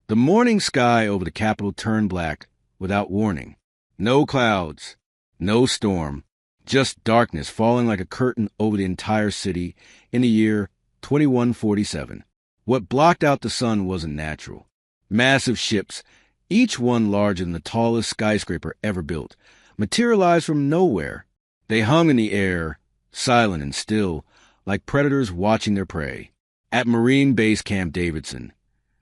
The morning sky over the capital turned black without warning. No clouds, no storm, just darkness falling like a curtain over the entire city in the year 2147. What blocked out the sun wasn't natural. Massive ships, each one larger than the tallest skyscraper ever built, materialized from nowhere. They hung in the air, silent and still, like predators watching their prey. At Marine Base Camp Davidson,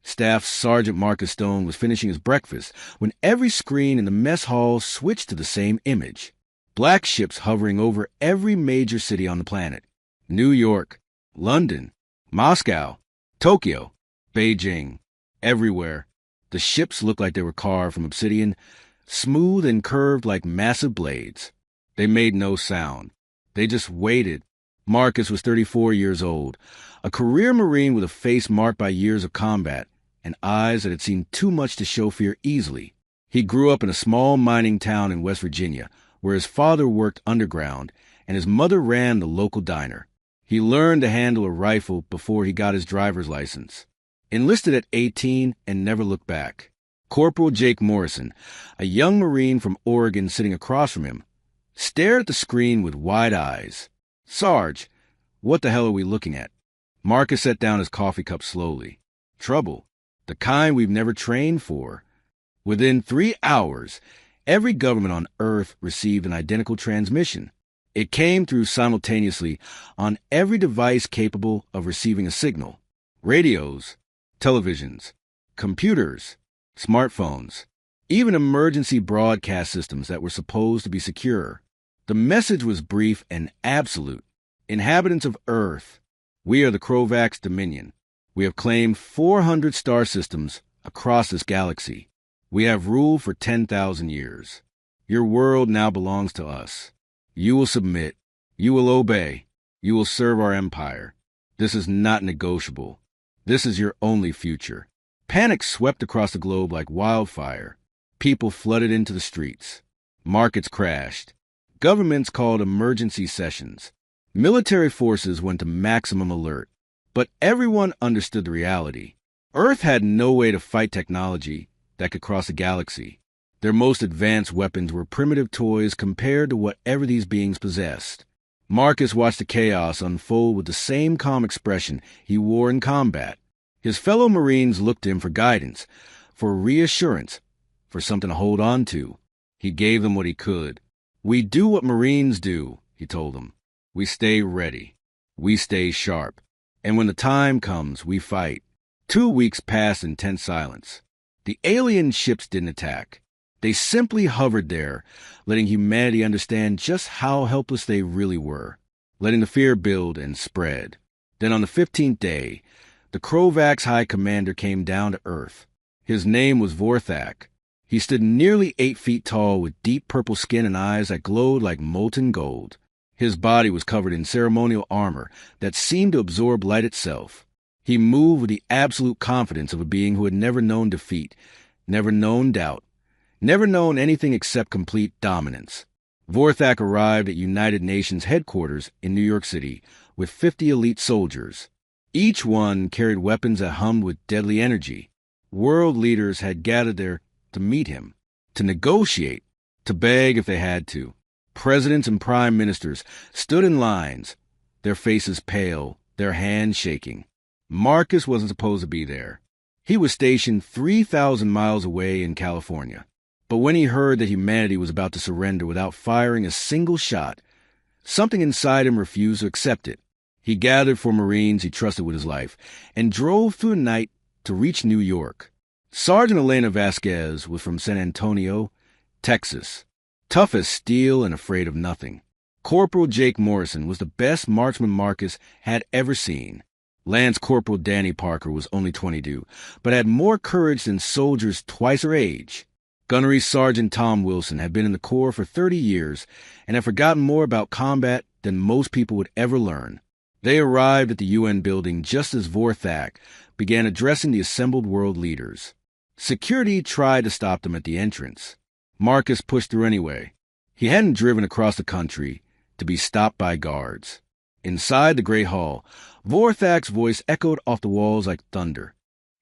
Staff Sergeant Marcus Stone was finishing his breakfast when every screen in the mess hall switched to the same image. Black ships hovering over every major city on the planet. New York, London, Moscow, Tokyo, Beijing. Everywhere, the ships looked like they were carved from obsidian, smooth and curved like massive blades. They made no sound. They just waited. Marcus was 34 years old, a career Marine with a face marked by years of combat and eyes that had seen too much to show fear easily. He grew up in a small mining town in West Virginia, where his father worked underground and his mother ran the local diner. He learned to handle a rifle before he got his driver's license. Enlisted at 18 and never looked back. Corporal Jake Morrison, a young Marine from Oregon sitting across from him, stared at the screen with wide eyes. "Sarge, what the hell are we looking at?" Marcus set down his coffee cup slowly. "Trouble. The kind we've never trained for." Within 3 hours, every government on Earth received an identical transmission. It came through simultaneously on every device capable of receiving a signal. Radios, televisions, computers, smartphones, even emergency broadcast systems that were supposed to be secure. The message was brief and absolute. "Inhabitants of Earth, we are the Krovax Dominion. We have claimed 400 star systems across this galaxy. We have ruled for 10,000 years. Your world now belongs to us. You will submit. You will obey. You will serve our empire. This is not negotiable. This is your only future." Panic swept across the globe like wildfire. People flooded into the streets. Markets crashed. Governments called emergency sessions. Military forces went to maximum alert. But everyone understood the reality. Earth had no way to fight technology that could cross a galaxy. Their most advanced weapons were primitive toys compared to whatever these beings possessed. Marcus watched the chaos unfold with the same calm expression he wore in combat. His fellow Marines looked to him for guidance, for reassurance, for something to hold on to. He gave them what he could. "We do what Marines do," he told them. "We stay ready. We stay sharp. And when the time comes, we fight." 2 weeks passed in tense silence. The alien ships didn't attack. They simply hovered there, letting humanity understand just how helpless they really were, letting the fear build and spread. Then on the 15th day, the Krovax High Commander came down to Earth. His name was Vorthak. He stood nearly 8 feet tall with deep purple skin and eyes that glowed like molten gold. His body was covered in ceremonial armor that seemed to absorb light itself. He moved with the absolute confidence of a being who had never known defeat, never known doubt, never known anything except complete dominance. Vorthak arrived at United Nations headquarters in New York City with 50 elite soldiers. Each one carried weapons that hummed with deadly energy. World leaders had gathered there to meet him, to negotiate, to beg if they had to. Presidents and prime ministers stood in lines, their faces pale, their hands shaking. Marcus wasn't supposed to be there. He was stationed 3,000 miles away in California. But when he heard that humanity was about to surrender without firing a single shot, something inside him refused to accept it. He gathered for Marines he trusted with his life and drove through the night to reach New York. Sergeant Elena Vasquez was from San Antonio, Texas. Tough as steel and afraid of nothing. Corporal Jake Morrison was the best marksman Marcus had ever seen. Lance Corporal Danny Parker was only 22, but had more courage than soldiers twice her age. Gunnery Sergeant Tom Wilson had been in the Corps for 30 years and had forgotten more about combat than most people would ever learn. They arrived at the UN building just as Vorthak began addressing the assembled world leaders. Security tried to stop them at the entrance. Marcus pushed through anyway. He hadn't driven across the country to be stopped by guards. Inside the Great Hall, Vorthak's voice echoed off the walls like thunder.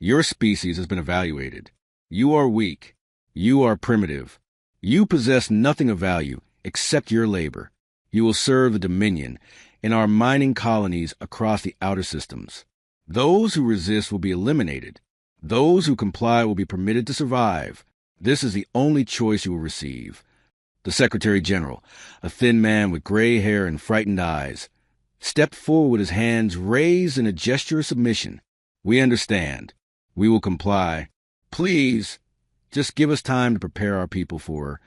Your species has been evaluated. You are weak. You are primitive. You possess nothing of value except your labor. You will serve the Dominion in our mining colonies across the outer systems. Those who resist will be eliminated. Those who comply will be permitted to survive. This is the only choice you will receive. The Secretary General, a thin man with gray hair and frightened eyes, stepped forward with his hands raised in a gesture of submission. We understand. We will comply. Please, just give us time to prepare our people for her.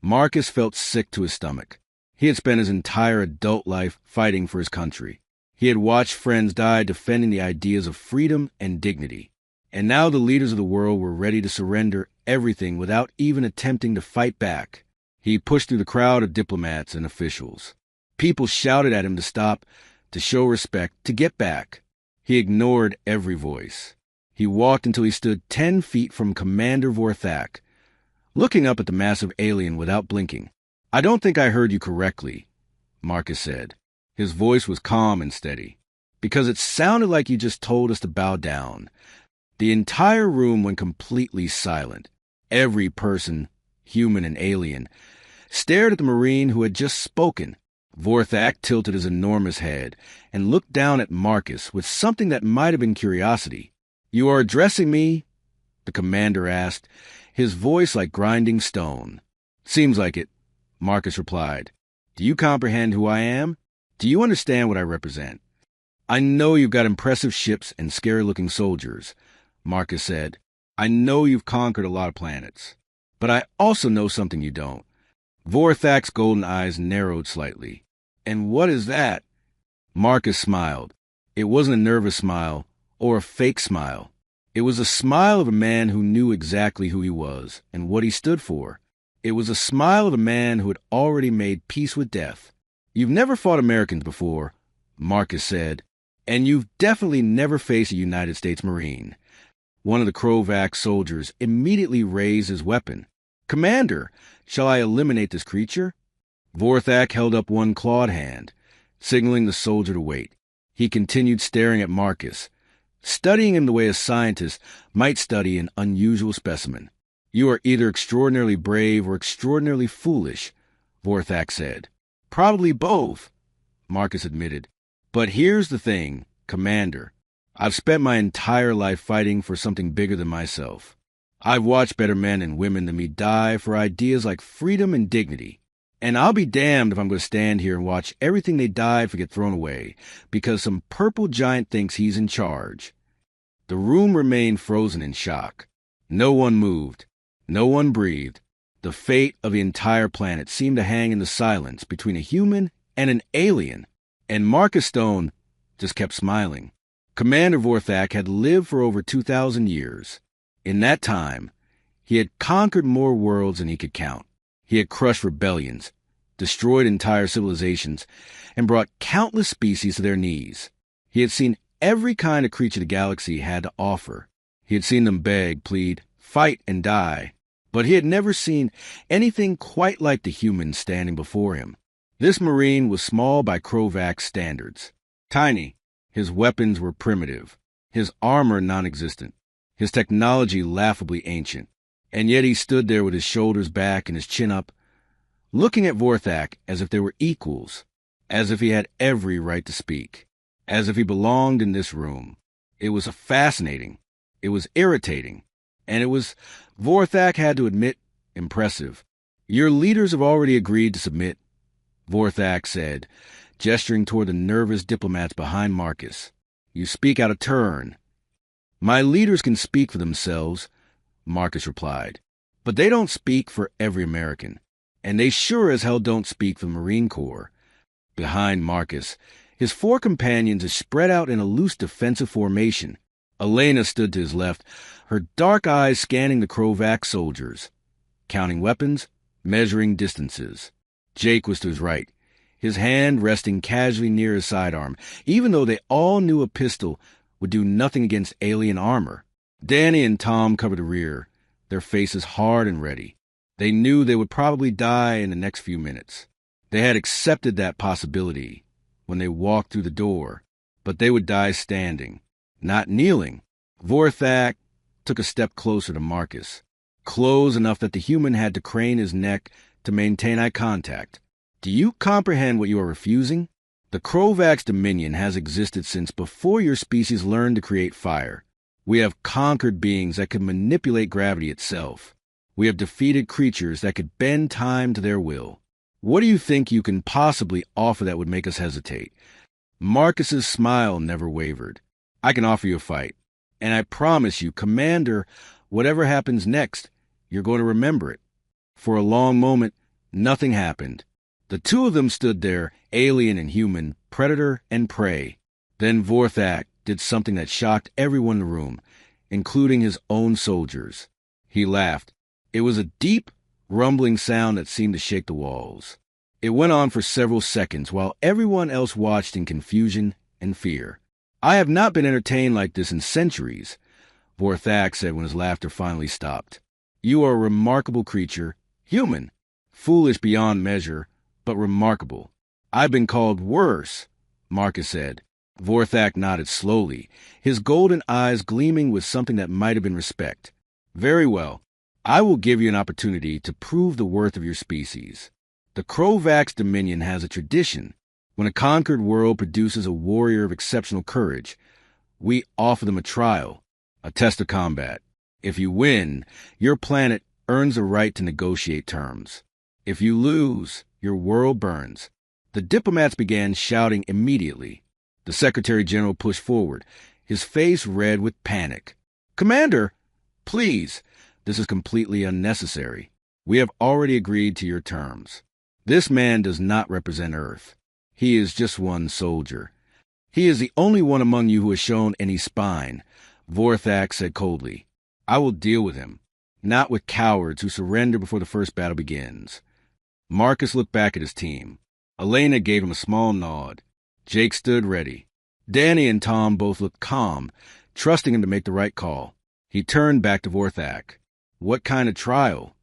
Marcus felt sick to his stomach. He had spent his entire adult life fighting for his country. He had watched friends die defending the ideas of freedom and dignity. And now the leaders of the world were ready to surrender everything without even attempting to fight back. He pushed through the crowd of diplomats and officials. People shouted at him to stop, to show respect, to get back. He ignored every voice. He walked until he stood 10 feet from Commander Vorthak, looking up at the massive alien without blinking. "I don't think I heard you correctly," Marcus said. His voice was calm and steady, "because it sounded like you just told us to bow down." The entire room went completely silent. Every person, human and alien, stared at the Marine who had just spoken. Vorthak tilted his enormous head and looked down at Marcus with something that might have been curiosity. "You are addressing me?" the commander asked, his voice like grinding stone. "Seems like it," Marcus replied. "Do you comprehend who I am? Do you understand what I represent?" "I know you've got impressive ships and scary-looking soldiers," Marcus said. "I know you've conquered a lot of planets. But I also know something you don't." Vorthak's golden eyes narrowed slightly. "And what is that?" Marcus smiled. It wasn't a nervous smile or a fake smile. It was a smile of a man who knew exactly who he was and what he stood for. It was a smile of a man who had already made peace with death. "You've never fought Americans before," Marcus said, "and you've definitely never faced a United States Marine." One of the Krovac soldiers immediately raised his weapon. "Commander, shall I eliminate this creature?" Vorthak held up one clawed hand, signaling the soldier to wait. He continued staring at Marcus, studying him the way a scientist might study an unusual specimen. "You are either extraordinarily brave or extraordinarily foolish," Vorthak said. "Probably both," Marcus admitted. "But here's the thing, Commander. I've spent my entire life fighting for something bigger than myself. I've watched better men and women than me die for ideas like freedom and dignity. And I'll be damned if I'm going to stand here and watch everything they died for get thrown away because some purple giant thinks he's in charge." The room remained frozen in shock. No one moved. No one breathed. The fate of the entire planet seemed to hang in the silence between a human and an alien. And Marcus Stone just kept smiling. Commander Vorthak had lived for over 2,000 years. In that time, he had conquered more worlds than he could count. He had crushed rebellions, destroyed entire civilizations, and brought countless species to their knees. He had seen every kind of creature the galaxy had to offer. He had seen them beg, plead, fight, and die. But he had never seen anything quite like the humans standing before him. This Marine was small by Krovac's standards. Tiny. His weapons were primitive. His armor non-existent. His technology laughably ancient. And yet he stood there with his shoulders back and his chin up, looking at Vorthak as if they were equals, as if he had every right to speak, as if he belonged in this room. It was fascinating. It was irritating. And it was, Vorthak had to admit, impressive. "Your leaders have already agreed to submit," Vorthak said, gesturing toward the nervous diplomats behind Marcus. "You speak out of turn." "My leaders can speak for themselves," Marcus replied. "But they don't speak for every American. And they sure as hell don't speak for the Marine Corps." Behind Marcus, his 4 companions spread out in a loose defensive formation. Elena stood to his left, her dark eyes scanning the Krovac soldiers, counting weapons, measuring distances. Jake was to his right, his hand resting casually near his sidearm, even though they all knew a pistol would do nothing against alien armor. Danny and Tom covered the rear, their faces hard and ready. They knew they would probably die in the next few minutes. They had accepted that possibility when they walked through the door, but they would die standing, not kneeling. Vorthak took a step closer to Marcus, close enough that the human had to crane his neck to maintain eye contact. Do you comprehend what you are refusing? The Krovax Dominion has existed since before your species learned to create fire. We have conquered beings that can manipulate gravity itself. We have defeated creatures that could bend time to their will. What do you think you can possibly offer that would make us hesitate? Marcus's smile never wavered. I can offer you a fight. And I promise you, Commander, whatever happens next, you're going to remember it. For a long moment, nothing happened. The two of them stood there, alien and human, predator and prey. Then Vorthak did something that shocked everyone in the room, including his own soldiers. He laughed. It was a deep, rumbling sound that seemed to shake the walls. It went on for several seconds while everyone else watched in confusion and fear. I have not been entertained like this in centuries, Vorthak said when his laughter finally stopped. You are a remarkable creature, human, foolish beyond measure, but remarkable. I've been called worse, Marcus said. Vorthak nodded slowly, his golden eyes gleaming with something that might have been respect. Very well. I will give you an opportunity to prove the worth of your species. The Krovax Dominion has a tradition. When a conquered world produces a warrior of exceptional courage, we offer them a trial, a test of combat. If you win, your planet earns the right to negotiate terms. If you lose, your world burns. The diplomats began shouting immediately. The Secretary General pushed forward, his face red with panic. Commander, please, this is completely unnecessary. We have already agreed to your terms. This man does not represent Earth. He is just one soldier. He is the only one among you who has shown any spine, Vorthak said coldly. I will deal with him, not with cowards who surrender before the first battle begins. Marcus looked back at his team. Elena gave him a small nod. Jake stood ready. Danny and Tom both looked calm, trusting him to make the right call. He turned back to Vorthak. What kind of trial?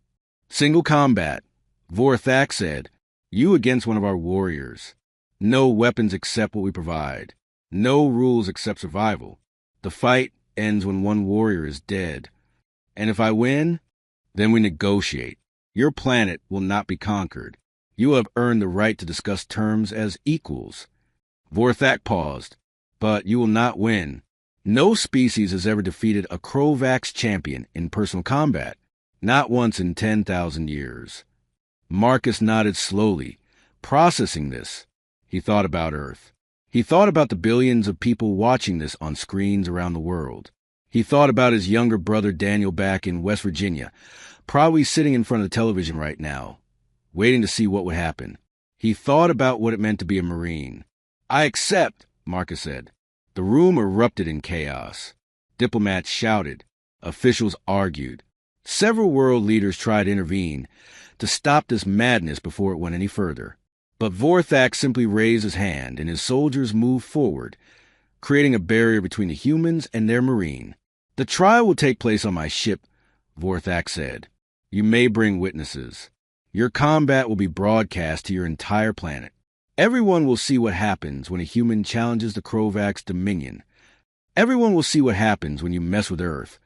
Single combat, Vorthak said. You against one of our warriors. No weapons except what we provide. No rules except survival. The fight ends when one warrior is dead. And if I win, then we negotiate. Your planet will not be conquered. You have earned the right to discuss terms as equals. Vorthak paused. But you will not win. No species has ever defeated a Krovax champion in personal combat. Not once in 10,000 years. Marcus nodded slowly, processing this. He thought about Earth. He thought about the billions of people watching this on screens around the world. He thought about his younger brother Daniel back in West Virginia, probably sitting in front of the television right now, waiting to see what would happen. He thought about what it meant to be a Marine. I accept, Marcus said. The room erupted in chaos. Diplomats shouted. Officials argued. Several world leaders tried to intervene to stop this madness before it went any further. But Vorthak simply raised his hand, and his soldiers moved forward, creating a barrier between the humans and their Marine. The trial will take place on my ship, Vorthak said. You may bring witnesses. Your combat will be broadcast to your entire planet. Everyone will see what happens when a human challenges the Krovax Dominion. Everyone will see what happens when you mess with Earth,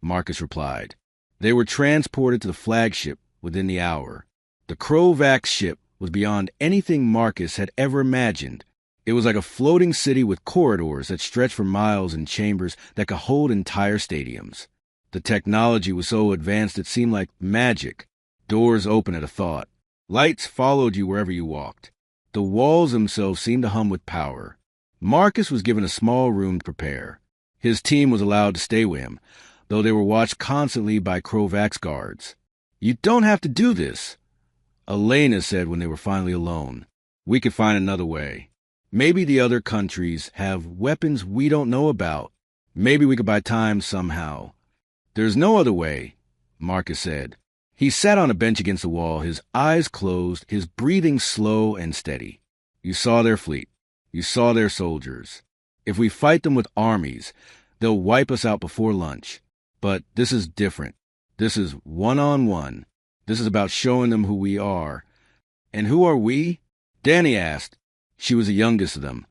Marcus replied. They were transported to the flagship within the hour. The Krovax ship was beyond anything Marcus had ever imagined. It was like a floating city with corridors that stretched for miles and chambers that could hold entire stadiums. The technology was so advanced it seemed like magic. Doors opened at a thought. Lights followed you wherever you walked. The walls themselves seemed to hum with power. Marcus was given a small room to prepare. His team was allowed to stay with him, though they were watched constantly by Krovax guards. You don't have to do this, Elena said when they were finally alone. We could find another way. Maybe the other countries have weapons we don't know about. Maybe we could buy time somehow. There's no other way, Marcus said. He sat on a bench against the wall, his eyes closed, his breathing slow and steady. You saw their fleet. You saw their soldiers. If we fight them with armies, they'll wipe us out before lunch. But this is different. This is one-on-one. This is about showing them who we are. And who are we? Danny asked. She was the youngest of them,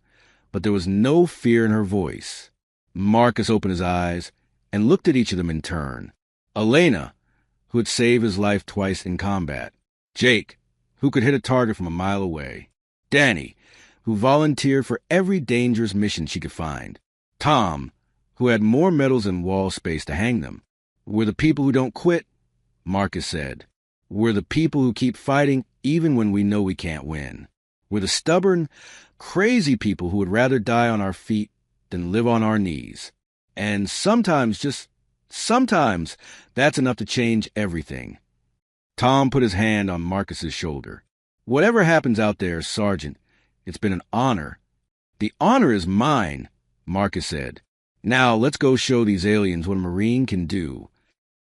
but there was no fear in her voice. Marcus opened his eyes, and looked at each of them in turn. Elena, who had saved his life twice in combat. Jake, who could hit a target from a mile away. Danny, who volunteered for every dangerous mission she could find. Tom, who had more medals than wall space to hang them. We're the people who don't quit, Marcus said. We're the people who keep fighting even when we know we can't win. We're the stubborn, crazy people who would rather die on our feet than live on our knees. And sometimes, just sometimes, that's enough to change everything. Tom put his hand on Marcus's shoulder. Whatever happens out there, Sergeant, it's been an honor. The honor is mine, Marcus said. Now let's go show these aliens what a Marine can do.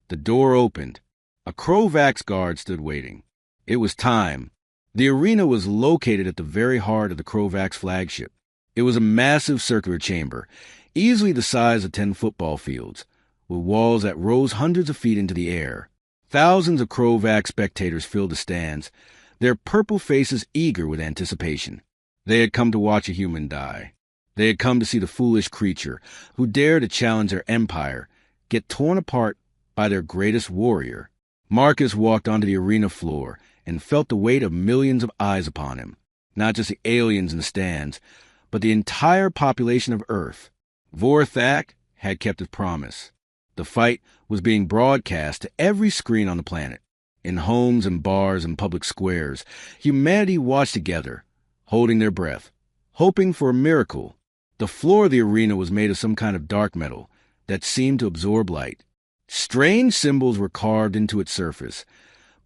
The door opened. A Krovax guard stood waiting. It was time. The arena was located at the very heart of the Krovax flagship. It was a massive circular chamber, easily the size of 10 football fields, with walls that rose hundreds of feet into the air. Thousands of Krovax spectators filled the stands, their purple faces eager with anticipation. They had come to watch a human die. They had come to see the foolish creature who dared to challenge their empire get torn apart by their greatest warrior. Marcus walked onto the arena floor and felt the weight of millions of eyes upon him, not just the aliens in the stands, but the entire population of Earth. Vorthak had kept his promise. The fight was being broadcast to every screen on the planet. In homes and bars and public squares, humanity watched together, holding their breath, hoping for a miracle. The floor of the arena was made of some kind of dark metal that seemed to absorb light. Strange symbols were carved into its surface,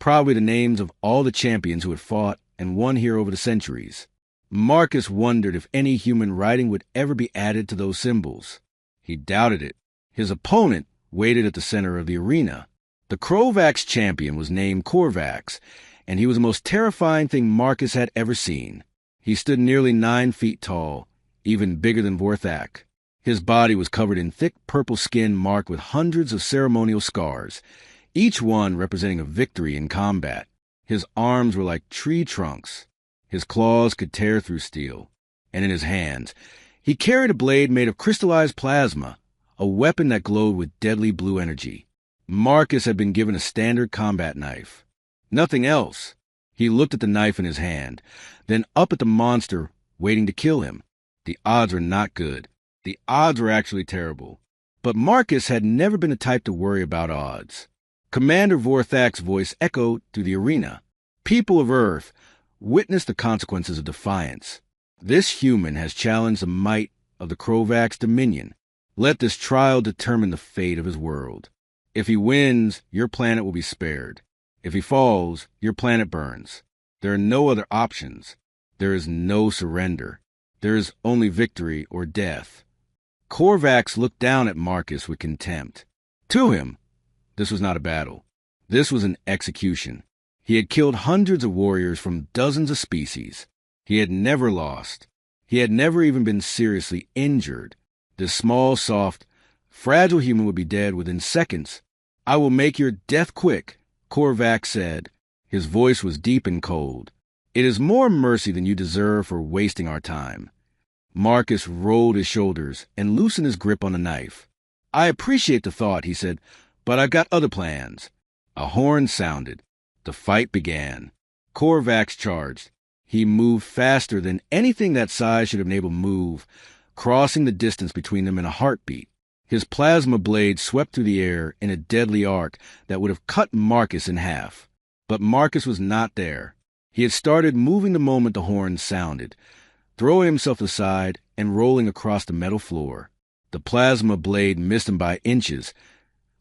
probably the names of all the champions who had fought and won here over the centuries. Marcus wondered if any human writing would ever be added to those symbols. He doubted it. His opponent waited at the center of the arena. The Krovax champion was named Korvax, and he was the most terrifying thing Marcus had ever seen. He stood nearly 9 feet tall, even bigger than Vorthak. His body was covered in thick purple skin marked with hundreds of ceremonial scars, each one representing a victory in combat. His arms were like tree trunks. His claws could tear through steel. And in his hands, he carried a blade made of crystallized plasma, a weapon that glowed with deadly blue energy. Marcus had been given a standard combat knife. Nothing else. He looked at the knife in his hand, then up at the monster waiting to kill him. The odds were not good. The odds were actually terrible. But Marcus had never been the type to worry about odds. Commander Vorthak's voice echoed through the arena. People of Earth, witness the consequences of defiance. This human has challenged the might of the Krovax dominion. Let this trial determine the fate of his world. If he wins, your planet will be spared. If he falls, your planet burns. There are no other options. There is no surrender. There is only victory or death. Korvax looked down at Marcus with contempt. To him, this was not a battle. This was an execution. He had killed hundreds of warriors from dozens of species. He had never lost. He had never even been seriously injured. This small, soft, fragile human would be dead within seconds. I will make your death quick, Korvax said. His voice was deep and cold. It is more mercy than you deserve for wasting our time. Marcus rolled his shoulders and loosened his grip on the knife. I appreciate the thought, he said, but I've got other plans. A horn sounded. The fight began. Korvax charged. He moved faster than anything that size should have been able to move, crossing the distance between them in a heartbeat. His plasma blade swept through the air in a deadly arc that would have cut Marcus in half. But Marcus was not there. He had started moving the moment the horn sounded, throwing himself aside and rolling across the metal floor. The plasma blade missed him by inches,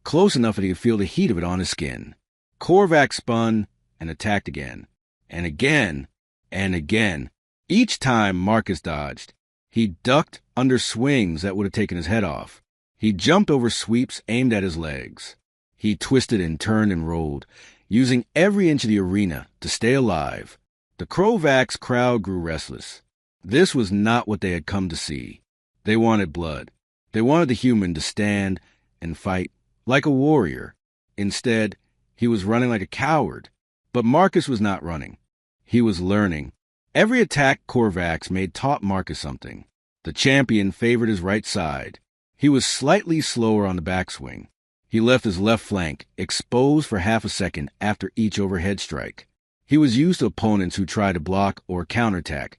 close enough that he could feel the heat of it on his skin. Korvax spun and attacked again, and again, and again. Each time Marcus dodged. He ducked under swings that would have taken his head off. He jumped over sweeps aimed at his legs. He twisted and turned and rolled, using every inch of the arena to stay alive. The Krovax crowd grew restless. This was not what they had come to see. They wanted blood. They wanted the human to stand and fight like a warrior. Instead, he was running like a coward. But Marcus was not running. He was learning. Every attack Korvax made taught Marcus something. The champion favored his right side. He was slightly slower on the backswing. He left his left flank exposed for half a second after each overhead strike. He was used to opponents who tried to block or counterattack,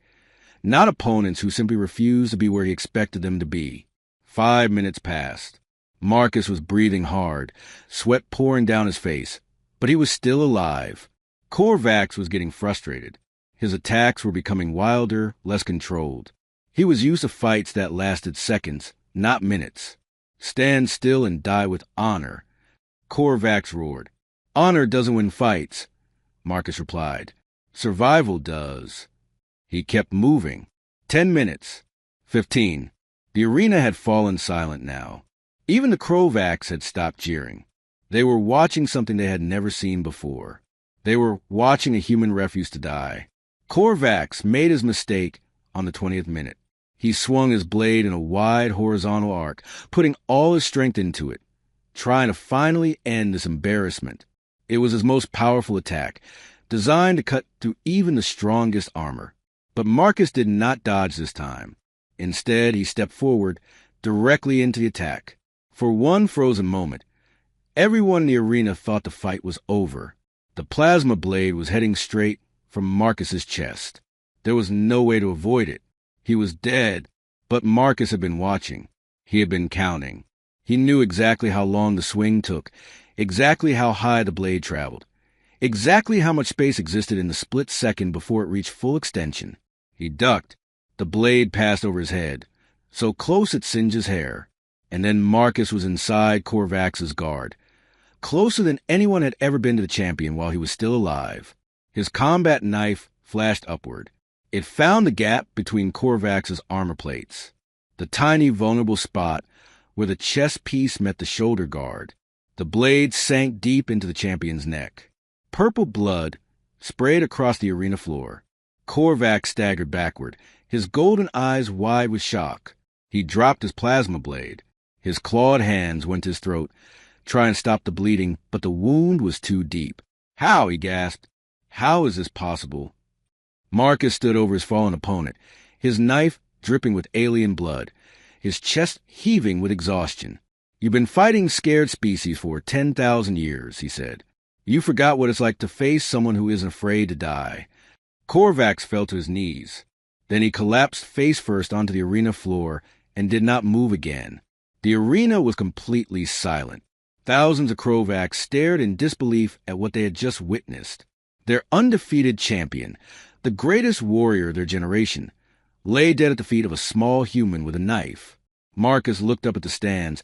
not opponents who simply refused to be where he expected them to be. 5 minutes passed. Marcus was breathing hard, sweat pouring down his face, but he was still alive. Korvax was getting frustrated. His attacks were becoming wilder, less controlled. He was used to fights that lasted seconds, not minutes. Stand still and die with honor. Korvax roared. Honor doesn't win fights, Marcus replied. Survival does. He kept moving. 10 minutes. 15. The arena had fallen silent now. Even the Korvax had stopped jeering. They were watching something they had never seen before. They were watching a human refuse to die. Korvax made his mistake on the 20th minute. He swung his blade in a wide horizontal arc, putting all his strength into it, trying to finally end this embarrassment. It was his most powerful attack, designed to cut through even the strongest armor. But Marcus did not dodge this time. Instead, he stepped forward, directly into the attack. For one frozen moment, everyone in the arena thought the fight was over. The plasma blade was heading straight from Marcus's chest. There was no way to avoid it. He was dead, but Marcus had been watching. He had been counting. He knew exactly how long the swing took, exactly how high the blade traveled, exactly how much space existed in the split second before it reached full extension. He ducked. The blade passed over his head, so close it singed his hair. And then Marcus was inside Korvax's guard, closer than anyone had ever been to the champion while he was still alive. His combat knife flashed upward. It found the gap between Korvax's armor plates, the tiny vulnerable spot where the chest piece met the shoulder guard. The blade sank deep into the champion's neck. Purple blood sprayed across the arena floor. Korvax staggered backward, his golden eyes wide with shock. He dropped his plasma blade. His clawed hands went to his throat, trying to stop the bleeding, but the wound was too deep. How? He gasped. How is this possible? Marcus stood over his fallen opponent, his knife dripping with alien blood, his chest heaving with exhaustion. You've been fighting scared species for 10,000 years, he said. You forgot what it's like to face someone who isn't afraid to die. Korvax fell to his knees. Then he collapsed face first onto the arena floor and did not move again. The arena was completely silent. Thousands of Korvax stared in disbelief at what they had just witnessed. Their undefeated champion, the greatest warrior of their generation, lay dead at the feet of a small human with a knife. Marcus looked up at the stands,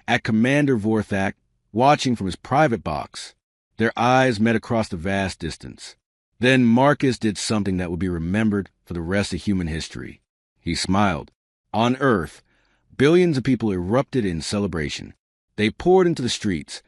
at Commander Vorthak, watching from his private box. Their eyes met across the vast distance. Then Marcus did something that would be remembered for the rest of human history. He smiled. On Earth, billions of people erupted in celebration. They poured into the streets,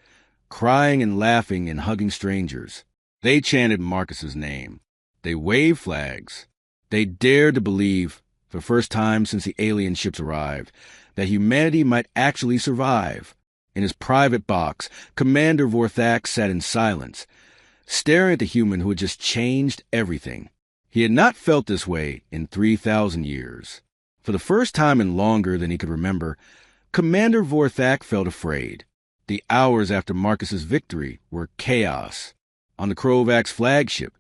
crying and laughing and hugging strangers. They chanted Marcus's name. They waved flags. They dared to believe, for the first time since the alien ships arrived, that humanity might actually survive. In his private box, Commander Vorthak sat in silence, staring at the human who had just changed everything. He had not felt this way in 3,000 years. For the first time in longer than he could remember, Commander Vorthak felt afraid. The hours after Marcus's victory were chaos. On the Korvax flagship,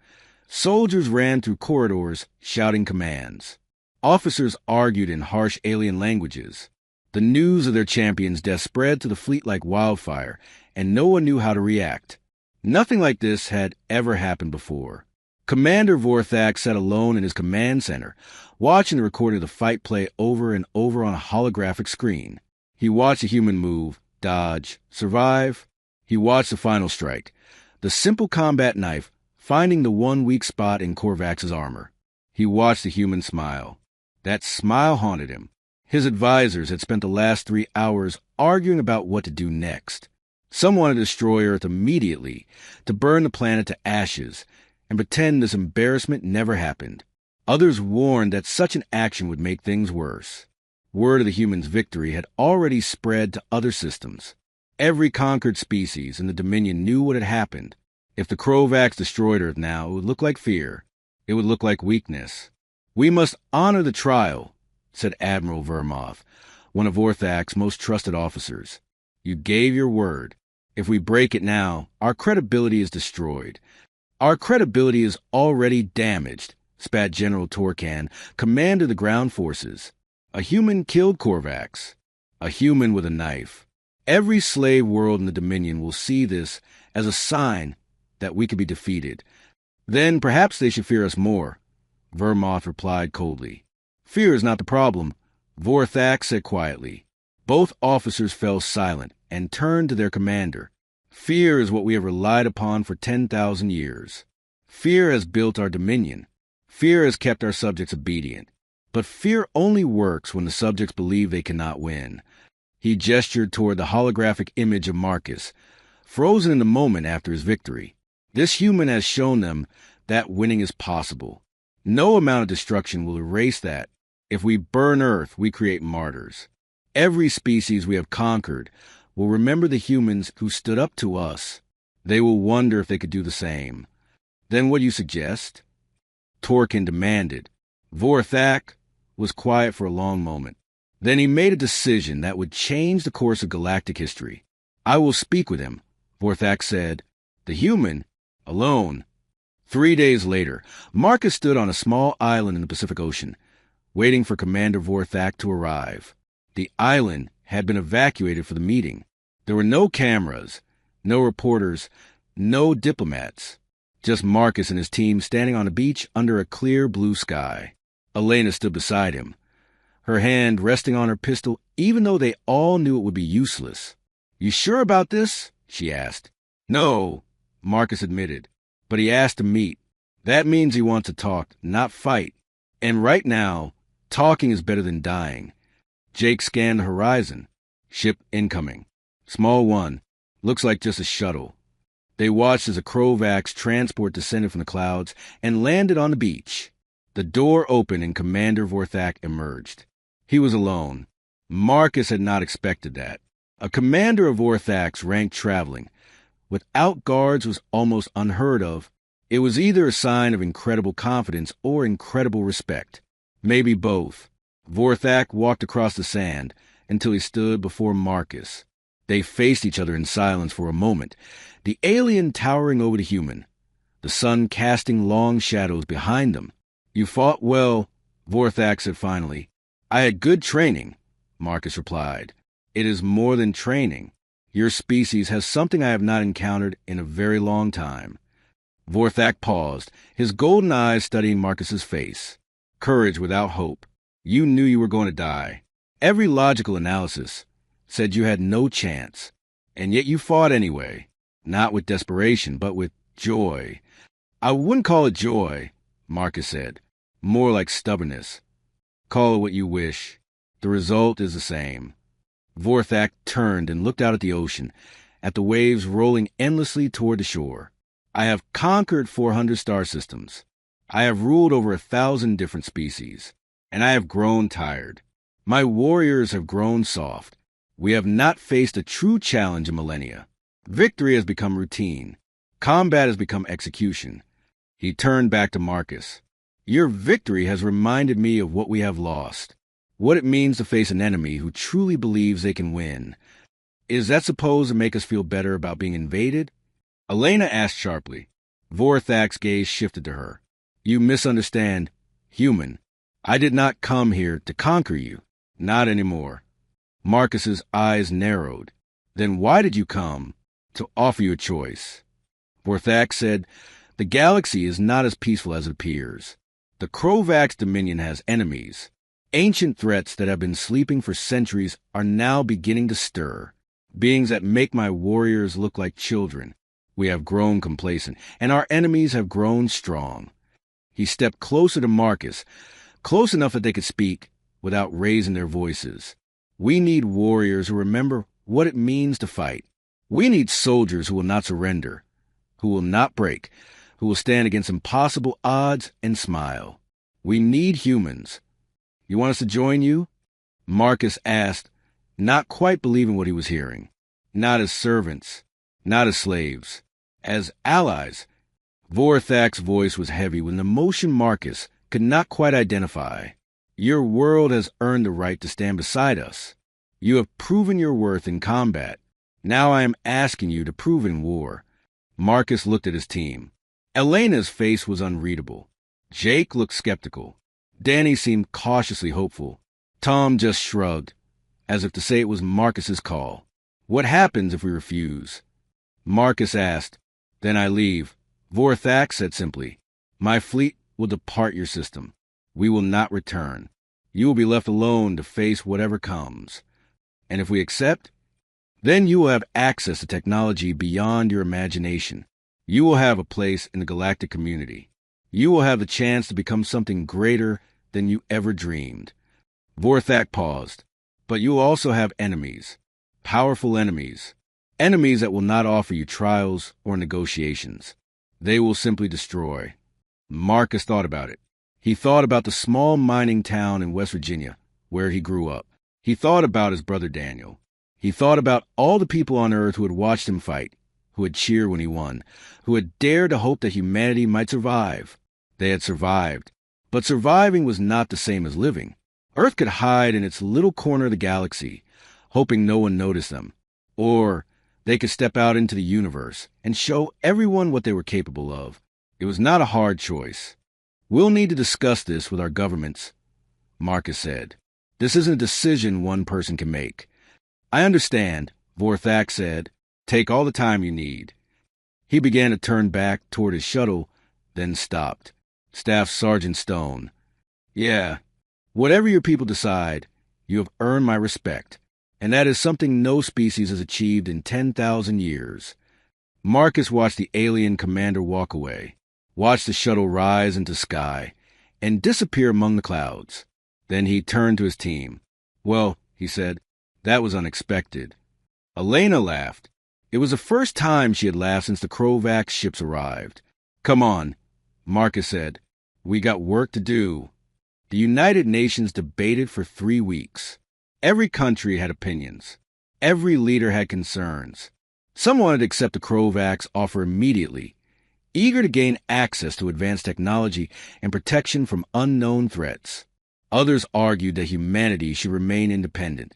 soldiers ran through corridors shouting commands. Officers argued in harsh alien languages. The news of their champion's death spread to the fleet like wildfire, and no one knew how to react. Nothing like this had ever happened before. Commander Vorthak sat alone in his command center, watching the recording of the fight play over and over on a holographic screen. He watched a human move, dodge, survive. He watched the final strike, the simple combat knife finding the one weak spot in Korvax's armor. He watched the human smile. That smile haunted him. His advisors had spent the last 3 hours arguing about what to do next. Some wanted to destroy Earth immediately, to burn the planet to ashes, and pretend this embarrassment never happened. Others warned that such an action would make things worse. Word of the humans' victory had already spread to other systems. Every conquered species in the Dominion knew what had happened. If the Korvax destroyed Earth now, it would look like fear. It would look like weakness. We must honor the trial, said Admiral Vermoth, one of Vorthak's most trusted officers. "You gave your word. If we break it now, our credibility is destroyed." "Our credibility is already damaged," spat General Torkan, commander of the ground forces. "A human killed Korvax. A human with a knife. Every slave world in the Dominion will see this as a sign that we could be defeated. Then perhaps they should fear us more," Vermoth replied coldly. "Fear is not the problem," Vorthak said quietly. Both officers fell silent and turned to their commander. "Fear is what we have relied upon for 10,000 years. Fear has built our dominion. Fear has kept our subjects obedient. But fear only works when the subjects believe they cannot win." He gestured toward the holographic image of Marcus, frozen in the moment after his victory. "This human has shown them that winning is possible. No amount of destruction will erase that. If we burn Earth, we create martyrs. Every species we have conquered will remember the humans who stood up to us. They will wonder if they could do the same." "Then what do you suggest?" Torkin demanded. Vorthak was quiet for a long moment. Then he made a decision that would change the course of galactic history. "I will speak with him," Vorthak said. "The human? Alone." 3 days later, Marcus stood on a small island in the Pacific Ocean, waiting for Commander Vorthak to arrive. The island had been evacuated for the meeting. There were no cameras, no reporters, no diplomats. Just Marcus and his team standing on a beach under a clear blue sky. Elena stood beside him, her hand resting on her pistol, even though they all knew it would be useless. "You sure about this?" she asked. "No," Marcus admitted, "but he asked to meet. That means he wants to talk, not fight. And right now, talking is better than dying." Jake scanned the horizon. "Ship incoming. Small one. Looks like just a shuttle." They watched as a Krovax transport descended from the clouds and landed on the beach. The door opened and Commander Vorthak emerged. He was alone. Marcus had not expected that. A commander of Vorthak's rank traveling without guards was almost unheard of. It was either a sign of incredible confidence or incredible respect. Maybe both. Vorthak walked across the sand until he stood before Marcus. They faced each other in silence for a moment, the alien towering over the human, the sun casting long shadows behind them. "You fought well," Vorthak said finally. "I had good training," Marcus replied. "It is more than training. Your species has something I have not encountered in a very long time." Vorthak paused, his golden eyes studying Marcus's face. "Courage without hope. You knew you were going to die. Every logical analysis said you had no chance. And yet you fought anyway. Not with desperation, but with joy." "I wouldn't call it joy," Marcus said. "More like stubbornness. Call it what you wish. The result is the same." Vorthak turned and looked out at the ocean, at the waves rolling endlessly toward the shore. "I have conquered 400 star systems. I have ruled over 1,000 different species. And I have grown tired. My warriors have grown soft. We have not faced a true challenge in millennia. Victory has become routine. Combat has become execution." He turned back to Marcus. "Your victory has reminded me of what we have lost, what it means to face an enemy who truly believes they can win. Is that supposed to make us feel better about being invaded?" Elena asked sharply. Vorthak's gaze shifted to her. "You misunderstand. Human. I did not come here to conquer you. Not anymore." Marcus's eyes narrowed. "Then why did you come?" "To offer you a choice." Vorthak said, "The galaxy is not as peaceful as it appears. The Krovax Dominion has enemies. Ancient threats that have been sleeping for centuries are now beginning to stir. Beings that make my warriors look like children. We have grown complacent, and our enemies have grown strong." He stepped closer to Marcus, close enough that they could speak without raising their voices. "We need warriors who remember what it means to fight. We need soldiers who will not surrender, who will not break, who will stand against impossible odds and smile. We need humans. You want us to join you?" Marcus asked, not quite believing what he was hearing. "Not as servants, not as slaves, as allies." Vorthak's voice was heavy with an emotion Marcus could not quite identify. "Your world has earned the right to stand beside us. You have proven your worth in combat. Now I am asking you to prove it in war. Marcus looked at his team. Elena's face was unreadable. Jake looked skeptical. Danny seemed cautiously hopeful. Tom just shrugged, as if to say it was Marcus's call. What happens if we refuse? Marcus asked. Then I leave. Vorthak said simply. My fleet will depart your system. We will not return. You will be left alone to face whatever comes. And if we accept, then you will have access to technology beyond your imagination. You will have a place in the galactic community. You will have the chance to become something greater than you ever dreamed. Vorthak paused. But you will also have enemies. Powerful enemies. Enemies that will not offer you trials or negotiations. They will simply destroy. Marcus thought about it. He thought about the small mining town in West Virginia, where he grew up. He thought about his brother Daniel. He thought about all the people on Earth who had watched him fight, who had cheered when he won, who had dared to hope that humanity might survive. They had survived. But surviving was not the same as living. Earth could hide in its little corner of the galaxy, hoping no one noticed them. Or they could step out into the universe and show everyone what they were capable of. It was not a hard choice. We'll need to discuss this with our governments, Marcus said. This isn't a decision one person can make. I understand, Vorthak said. Take all the time you need. He began to turn back toward his shuttle, then stopped. Staff Sergeant Stone. Yeah, whatever your people decide, you have earned my respect, and that is something no species has achieved in 10,000 years. Marcus watched the alien commander walk away, watched the shuttle rise into sky, and disappear among the clouds. Then he turned to his team. Well, he said, that was unexpected. Elena laughed. It was the first time she had laughed since the Krovax ships arrived. Come on, Marcus said. We got work to do. The United Nations debated for 3 weeks. Every country had opinions. Every leader had concerns. Some wanted to accept the Krovax offer immediately, eager to gain access to advanced technology and protection from unknown threats. Others argued that humanity should remain independent,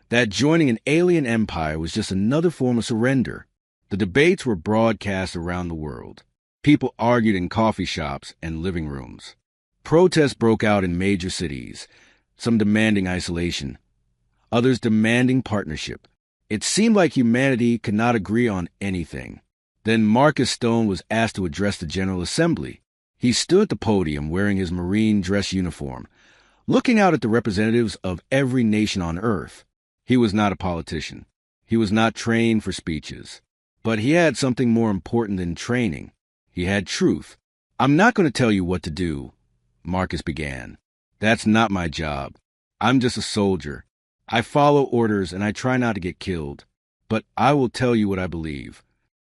that joining an alien empire was just another form of surrender. The debates were broadcast around the world. People argued in coffee shops and living rooms. Protests broke out in major cities, some demanding isolation, others demanding partnership. It seemed like humanity could not agree on anything. Then Marcus Stone was asked to address the General Assembly. He stood at the podium wearing his Marine dress uniform, looking out at the representatives of every nation on Earth. He was not a politician. He was not trained for speeches. But he had something more important than training. He had truth. I'm not going to tell you what to do, Marcus began. That's not my job. I'm just a soldier. I follow orders and I try not to get killed. But I will tell you what I believe.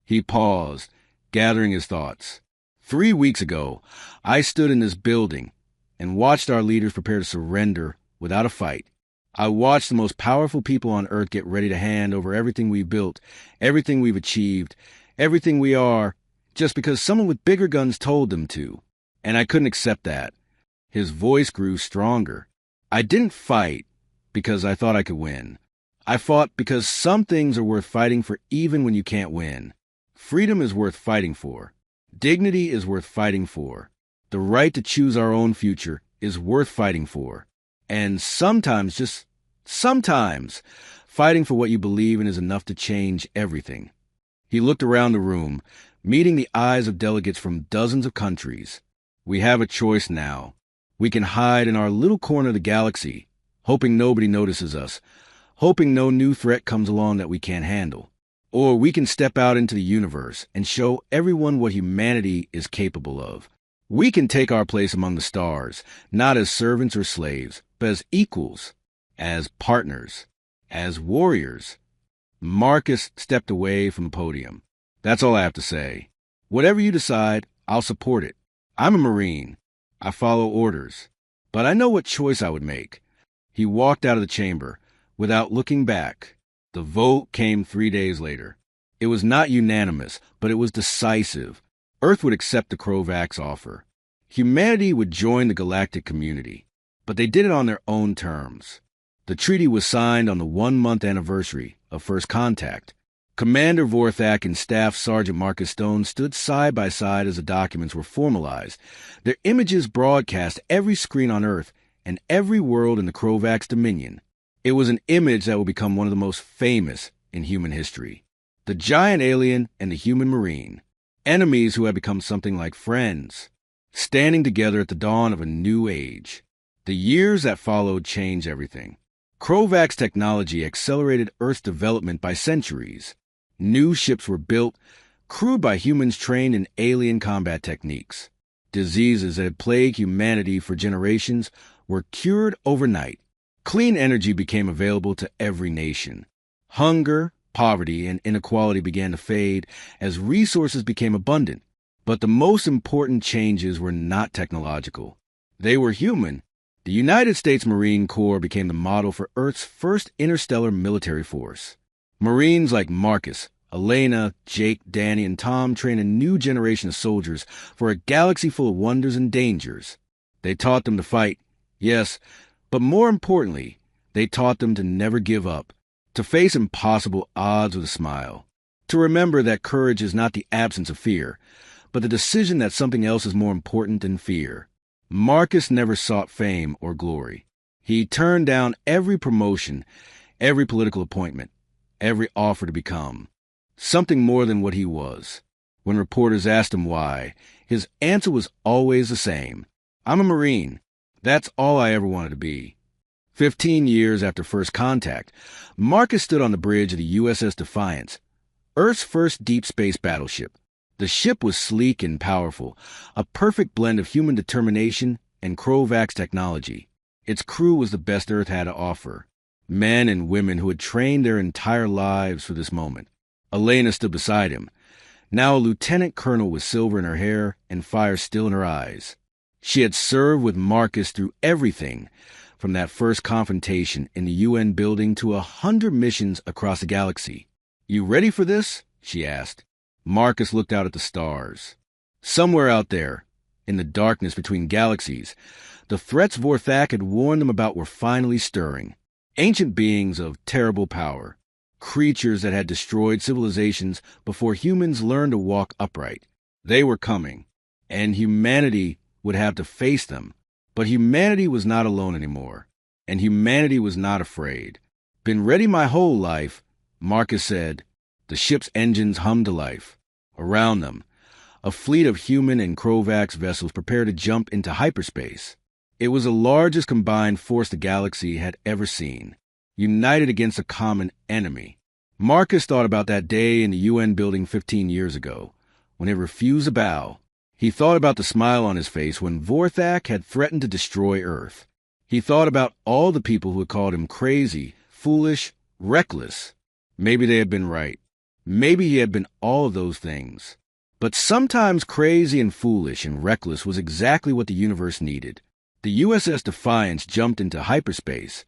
He paused, gathering his thoughts. 3 weeks ago, I stood in this building and watched our leaders prepare to surrender without a fight. I watched the most powerful people on Earth get ready to hand over everything we built, everything we've achieved, everything we are, just because someone with bigger guns told them to. And I couldn't accept that. His voice grew stronger. I didn't fight because I thought I could win. I fought because some things are worth fighting for even when you can't win. Freedom is worth fighting for. Dignity is worth fighting for. The right to choose our own future is worth fighting for. And sometimes, just sometimes, fighting for what you believe in is enough to change everything. He looked around the room, meeting the eyes of delegates from dozens of countries. We have a choice now. We can hide in our little corner of the galaxy, hoping nobody notices us, hoping no new threat comes along that we can't handle. Or we can step out into the universe and show everyone what humanity is capable of. We can take our place among the stars, not as servants or slaves, but as equals, as partners, as warriors. Marcus stepped away from the podium. That's all I have to say. Whatever you decide, I'll support it. I'm a Marine. I follow orders. But I know what choice I would make. He walked out of the chamber without looking back. The vote came 3 days later. It was not unanimous, but it was decisive. Earth would accept the Krovax offer. Humanity would join the galactic community. But they did it on their own terms. The treaty was signed on the 1-month anniversary of first contact. Commander Vorthak and Staff Sergeant Marcus Stone stood side by side as the documents were formalized. Their images broadcast every screen on Earth and every world in the Krovax dominion. It was an image that would become one of the most famous in human history. The giant alien and the human marine, enemies who had become something like friends, standing together at the dawn of a new age. The years that followed changed everything. Krovax technology accelerated Earth's development by centuries. New ships were built, crewed by humans trained in alien combat techniques. Diseases that had plagued humanity for generations were cured overnight. Clean energy became available to every nation. Hunger, poverty, and inequality began to fade as resources became abundant. But the most important changes were not technological. They were human. The United States Marine Corps became the model for Earth's first interstellar military force. Marines like Marcus, Elena, Jake, Danny, and Tom trained a new generation of soldiers for a galaxy full of wonders and dangers. They taught them to fight, yes, but more importantly, they taught them to never give up, to face impossible odds with a smile, to remember that courage is not the absence of fear, but the decision that something else is more important than fear. Marcus never sought fame or glory. He turned down every promotion, every political appointment, every offer to become something more than what he was. When reporters asked him why, his answer was always the same. I'm a Marine. That's all I ever wanted to be. 15 years after first contact, Marcus stood on the bridge of the USS Defiance, Earth's first deep space battleship. The ship was sleek and powerful, a perfect blend of human determination and Krovax technology. Its crew was the best Earth had to offer, men and women who had trained their entire lives for this moment. Elena stood beside him, now a lieutenant colonel with silver in her hair and fire still in her eyes. She had served with Marcus through everything, from that first confrontation in the UN building to 100 missions across the galaxy. You ready for this? She asked. Marcus looked out at the stars. Somewhere out there, in the darkness between galaxies, the threats Vorthak had warned them about were finally stirring. Ancient beings of terrible power, creatures that had destroyed civilizations before humans learned to walk upright. They were coming, and humanity would have to face them. But humanity was not alone anymore, and humanity was not afraid. Been ready my whole life, Marcus said. The ship's engines hummed to life. Around them, a fleet of human and Krovax vessels prepared to jump into hyperspace. It was the largest combined force the galaxy had ever seen, united against a common enemy. Marcus thought about that day in the UN building 15 years ago, when it refused to bow. He thought about the smile on his face when Vorthak had threatened to destroy Earth. He thought about all the people who had called him crazy, foolish, reckless. Maybe they had been right. Maybe he had been all of those things. But sometimes crazy and foolish and reckless was exactly what the universe needed. The USS Defiance jumped into hyperspace,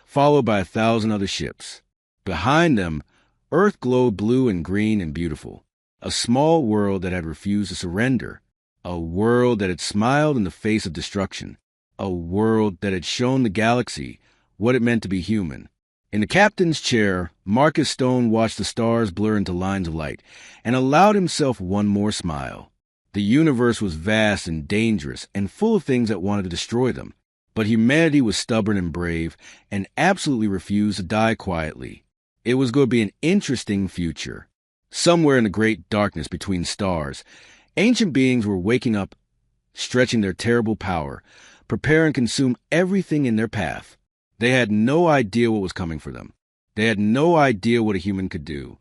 followed by 1,000 other ships. Behind them, Earth glowed blue and green and beautiful. A small world that had refused to surrender. A world that had smiled in the face of destruction. A world that had shown the galaxy what it meant to be human. In the captain's chair, Marcus Stone watched the stars blur into lines of light and allowed himself one more smile. The universe was vast and dangerous and full of things that wanted to destroy them. But humanity was stubborn and brave and absolutely refused to die quietly. It was going to be an interesting future. Somewhere in the great darkness between stars, ancient beings were waking up, stretching their terrible power, preparing to consume everything in their path. They had no idea what was coming for them. They had no idea what a human could do.